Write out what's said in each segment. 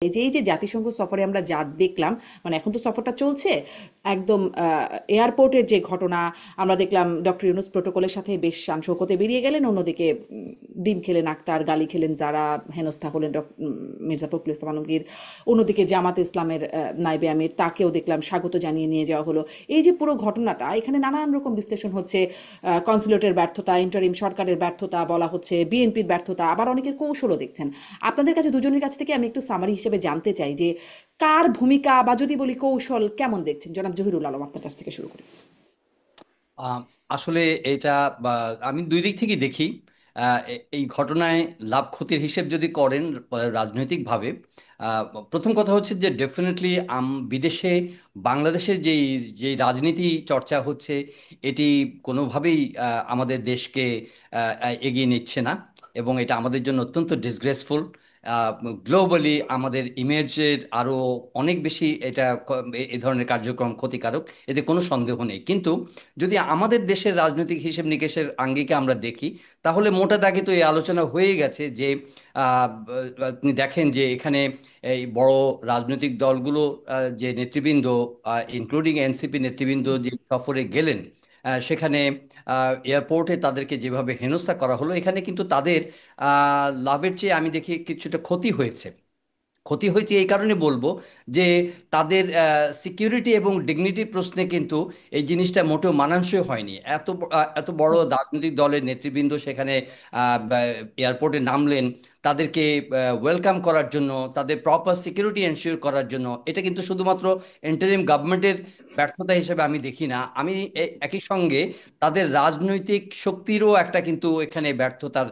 এই যে জাতিসংঘ সফরে আমরা যা দেখলাম, মানে এখন তো সফরটা চলছে একদম এয়ারপোর্টের যে ঘটনা আমরা দেখলাম, ডক্টর ইউনূস প্রোটোকলের সাথে বেশ শান শৌকতে বেরিয়ে গেলেন, অন্যদিকে ডিম খেলেন আক্তার, গালি খেলেন যারা, হেনস্থা হলেন মির্জা ফখরুল ইসলাম আলমগীর, অন্যদিকে জামাত ইসলামের নায়েবে আমির, তাকেও দেখলাম স্বাগত জানিয়ে নিয়ে যাওয়া হলো। এই যে পুরো ঘটনাটা, এখানে নানান রকম বিশ্লেষণ হচ্ছে, কনসুলেটের ব্যর্থতা, ইন্টারিম সরকারের ব্যর্থতা বলা হচ্ছে, বিএনপির ব্যর্থতা, আবার অনেকের কৌশলও দেখছেন। আপনাদের কাছে দুজনের কাছ থেকে আমি একটু সামারি হিসেবে জানতে চাই যে কার ভূমিকা বা যদি বলি কৌশল কেমন দেখছেন। জনাব জহিরুল আলম, আপনার কাছ থেকে শুরু করি। আহ, আসলে এটা বা আমি দুই দিক থেকেই দেখি। এই ঘটনায় লাভ ক্ষতির হিসেব যদি করেন রাজনৈতিকভাবে, আহ, প্রথম কথা হচ্ছে যে ডেফিনেটলি বিদেশে বাংলাদেশের যেই যেই রাজনীতি চর্চা হচ্ছে, এটি কোনোভাবেই আমাদের দেশকে এগিয়ে নিচ্ছে না, এবং এটা আমাদের জন্য অত্যন্ত ডিসগ্রেসফুল। গ্লোবালি আমাদের ইমেজের আরো অনেক বেশি এটা এই ধরনের কার্যক্রম ক্ষতিকারক, এতে কোনো সন্দেহ নেই। কিন্তু যদি আমাদের দেশের রাজনৈতিক হিসেব নিকেশের আঙ্গিকে আমরা দেখি, তাহলে মোটা দাগে তো এই আলোচনা হয়ে গেছে যে আহ, আপনি দেখেন যে এখানে এই বড় রাজনৈতিক দলগুলো, যে নেতৃবৃন্দ, ইনক্লুডিং এনসিপি নেতৃবৃন্দ যে সফরে গেলেন, সেখানে এয়ারপোর্টে তাদেরকে যেভাবে হেনস্থা করা হলো, এখানে কিন্তু তাদের লাভের চেয়ে আমি দেখি কিছুটা ক্ষতি হয়েছে। ক্ষতি হয়েছে এই কারণে বলবো যে তাদের সিকিউরিটি এবং ডিগনিটির প্রশ্নে কিন্তু এই জিনিসটা মোটেও মানানসই হয়নি। এত বড় রাজনৈতিক দলের নেতৃবৃন্দ সেখানে এয়ারপোর্টে নামলেন, তাদেরকে ওয়েলকাম করার জন্য, তাদের প্রপার সিকিউরিটি এনশিওর করার জন্য। এটা কিন্তু শুধুমাত্র ইন্টারিম গভর্নমেন্টের ব্যর্থতা হিসেবে আমি দেখি না, আমি একই সঙ্গে তাদের রাজনৈতিক শক্তিরও একটা কিন্তু এখানে ব্যর্থতার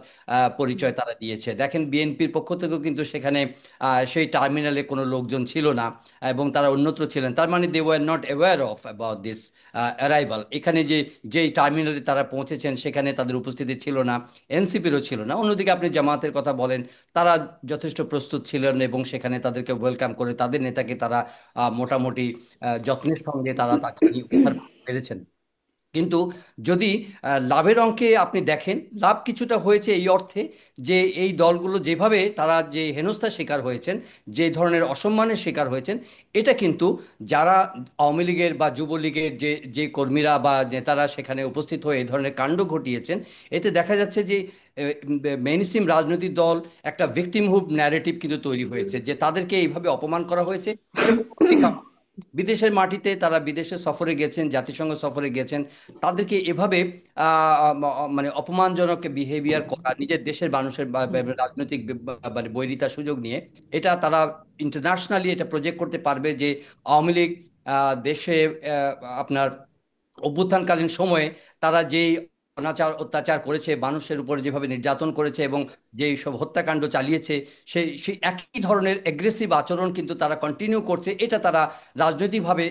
পরিচয় তারা দিয়েছে। দেখেন, বিএনপির পক্ষ থেকেও কিন্তু সেখানে সেই টার্মিনালে কোনো লোকজন ছিল না, এবং তারা অন্যত্র ছিলেন। তার মানে they were not aware of about this arrival. এখানে যেই টার্মিনালে তারা পৌঁছেছেন সেখানে তাদের উপস্থিতি ছিল না, এনসিপিরও ছিল না। অন্যদিকে আপনি জামাতের কথা বলেন, তারা যথেষ্ট প্রস্তুত ছিলেন এবং সেখানে তাদেরকে ওয়েলকাম করে তাদের নেতাকে তারা মোটামুটি যত্নের সঙ্গে তারা তাকে নিয়ে উদ্ধার করতে পেরেছেন। কিন্তু যদি লাভের অঙ্কে আপনি দেখেন, লাভ কিছুটা হয়েছে এই অর্থে যে এই দলগুলো যেভাবে তারা যে হেনস্থার শিকার হয়েছেন, যে ধরনের অসম্মানের শিকার হয়েছেন, এটা কিন্তু যারা আওয়ামী লীগের বা যুবলীগের যে যে কর্মীরা বা নেতারা সেখানে উপস্থিত হয়ে এই ধরনের কাণ্ড ঘটিয়েছেন, এতে দেখা যাচ্ছে যে মেইনস্ট্রিম রাজনৈতিক দল একটা ভিকটিমহুড ন্যারেটিভ কিন্তু তৈরি হয়েছে, যে তাদেরকে এইভাবে অপমান করা হয়েছে। এটা কোনোভাবেই কাম্য নয়। বিদেশের মাটিতে তারা বিদেশে সফরে গেছেন, জাতিসংঘ সফরে গেছেন, তাদেরকে এভাবে মানে অপমানজনক বিহেভিয়ার করা, নিজের দেশের মানুষের রাজনৈতিক মানে বৈরিতার সুযোগ নিয়ে, এটা তারা ইন্টারন্যাশনালি এটা প্রজেক্ট করতে পারবে যে আওয়ামী লীগ দেশে আপনার অভ্যুত্থানকালীন সময়ে তারা যেই অনাচার অত্যাচার করেছে, মানুষের উপর যেভাবে নির্যাতন করেছে এবং যেই সব হত্যাকাণ্ড চালিয়েছে, সেই একই ধরনের এগ্রেসিভ আচরণ কিন্তু তারা কন্টিনিউ করছে। এটা তারা রাজনৈতিকভাবে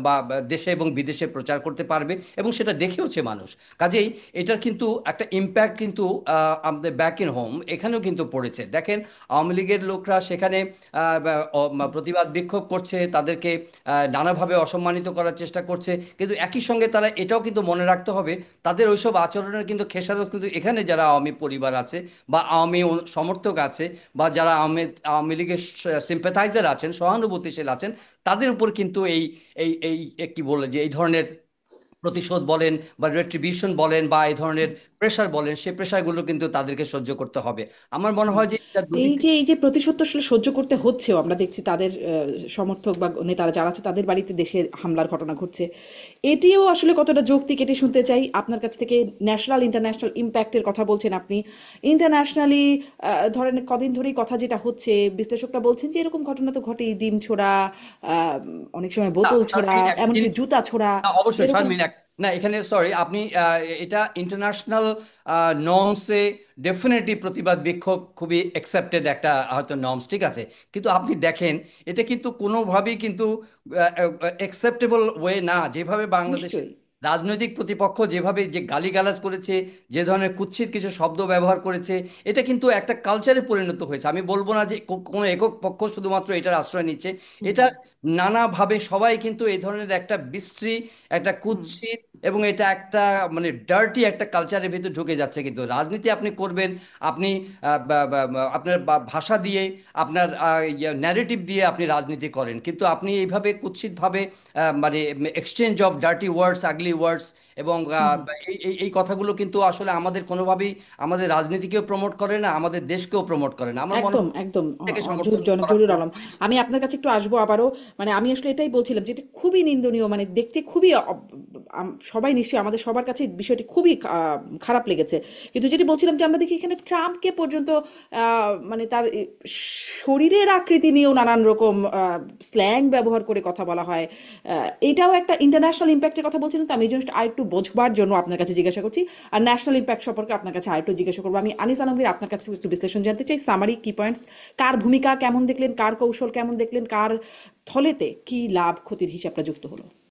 বা দেশে এবং বিদেশে প্রচার করতে পারবে, এবং সেটা দেখেওছে মানুষ। কাজেই এটার কিন্তু একটা ইম্প্যাক্ট কিন্তু আমাদের ব্যাক ইন হোম এখানেও কিন্তু পড়েছে। দেখেন, আওয়ামী লীগের লোকরা সেখানে প্রতিবাদ বিক্ষোভ করছে, তাদেরকে নানাভাবে অসম্মানিত করার চেষ্টা করছে, কিন্তু একই সঙ্গে তারা এটাও কিন্তু মনে রাখতে হবে, তাদের ওইসব আচরণের কিন্তু খেসারত কিন্তু এখানে যারা আওয়ামী পরিবার আছে বা আওয়ামী সমর্থক আছে, বা যারা আওয়ামী লীগের সিম্পাথাইজার আছেন, সহানুভূতিশীল আছেন, তাদের উপর কিন্তু এই এই এই কি বলে যে এই ধরনের প্রতিশোধ বলেন বা রেট্রিবিউশন বলেন বা এই ধরনের প্রেশার বলেন, সেই প্রেশারগুলো কিন্তু তাদেরকে সহ্য করতে হবে। আমার মনে হয় যে এটা দুদিক থেকে। এই যে প্রতিশোধ তো আসলে সহ্য করতে হচ্ছেও, আমরা দেখছি তাদের সমর্থক বা নেতারা যারা আছে তাদের বাড়িতে দেশের হামলার ঘটনা ঘটছে। এটিও আসলে কতটা যৌক্তিক এটি শুনতে চাই আপনার কাছ থেকে। ন্যাশনাল ইন্টারন্যাশনাল ইম্প্যাক্টের কথা বলছেন আপনি, ইন্টারন্যাশনালি ধরেন কদিন ধরেই কথা যেটা হচ্ছে, বিশ্লেষকরা বলছেন যে এরকম ঘটনা তো ঘটেই, ডিম ছোড়া, অনেক সময় না, বোতল ছোড়া, শারমিন, একটা এমনকি জিনিস। জুতা ছোড়া, না, অবশ্যই এরকম। শারমিন, না এখানে সরি, আপনি এটা ইন্টারন্যাশনাল নর্মসে ডেফিনেটলি প্রতিবাদ বিক্ষোভ খুবই অ্যাকসেপ্টেড একটা হয়তো নর্মস, ঠিক আছে। কিন্তু আপনি দেখেন, এটা কিন্তু কোনোভাবেই কিন্তু অ্যাকসেপ্টেবল ওয়ে না, যেভাবে বাংলাদেশের নিশ্চয়ই। রাজনৈতিক প্রতিপক্ষ যেভাবে যে গালিগালাজ করেছে, যে ধরনের কুৎসিত কিছু শব্দ ব্যবহার করেছে, এটা কিন্তু একটা কালচারে পরিণত হয়েছে। আমি বলবো না যে কোনো একক পক্ষ শুধুমাত্র এটার আশ্রয় নিচ্ছে, হুম এটা নানাভাবে সবাই কিন্তু এই ধরনের একটা বিশ্রী, একটা হুম কুৎসিত, এবং এটা একটা মানে ডার্টি একটা কালচারের ভিতর ঢুকে যাচ্ছে। কিন্তু রাজনীতি আপনি করবেন, আপনি আপনার ভাষা দিয়ে, আপনার ন্যারেটিভ দিয়ে আপনি রাজনীতি করেন, কিন্তু আপনি এইভাবে কুৎসিতভাবে মানে এক্সচেঞ্জ অফ ডার্টি ওয়ার্ডস, আগলি ওয়ার্ডস, এবং হুম হুম। এই কথাগুলো কিন্তু আসলে আমাদের কোনোভাবেই আমাদের রাজনীতিকেও প্রমোট করে না, আমাদের দেশকেও প্রমোট করে না। আমার মনে একদম হয় একদম থেকে সমর্থন করা জরুর উচিত। আলম, আমি আপনার কাছে একটু আসবো আবারও। মানে আমি আসলে এটাই বলছিলাম যে এটা খুবই নিন্দনীয়, মানে দেখতে খুবই সবাই নিশ্চয়ই আমাদের সবার কাছে বিষয়টি খুবই খারাপ লেগেছে। কিন্তু যেটি বলছিলাম যে আমরা দেখি এখানে ট্রাম্পকে পর্যন্ত মানে তার শরীরের আকৃতি নিয়েও নানান রকম স্ল্যাং ব্যবহার করে কথা বলা হয়। এটাও একটা ইন্টারন্যাশনাল ইম্প্যাক্টের কথা বলছিলাম, তো আমি জাস্ট আরেকটু বোঝবার জন্য আপনার কাছে জিজ্ঞাসা করছি। আর ন্যাশনাল ইম্প্যাক্ট সম্পর্কে আপনার কাছে আরেকটু জিজ্ঞাসা করবো। আমি আনিস আলমগীর আপনার কাছে একটু বিশ্লেষণ জানতে চাই, সামারি কি পয়েন্টস, কার ভূমিকা কেমন দেখলেন, কার কৌশল কেমন দেখলেন, কার থলেতে কি লাভ ক্ষতির হিসাবটা যুক্ত হলো।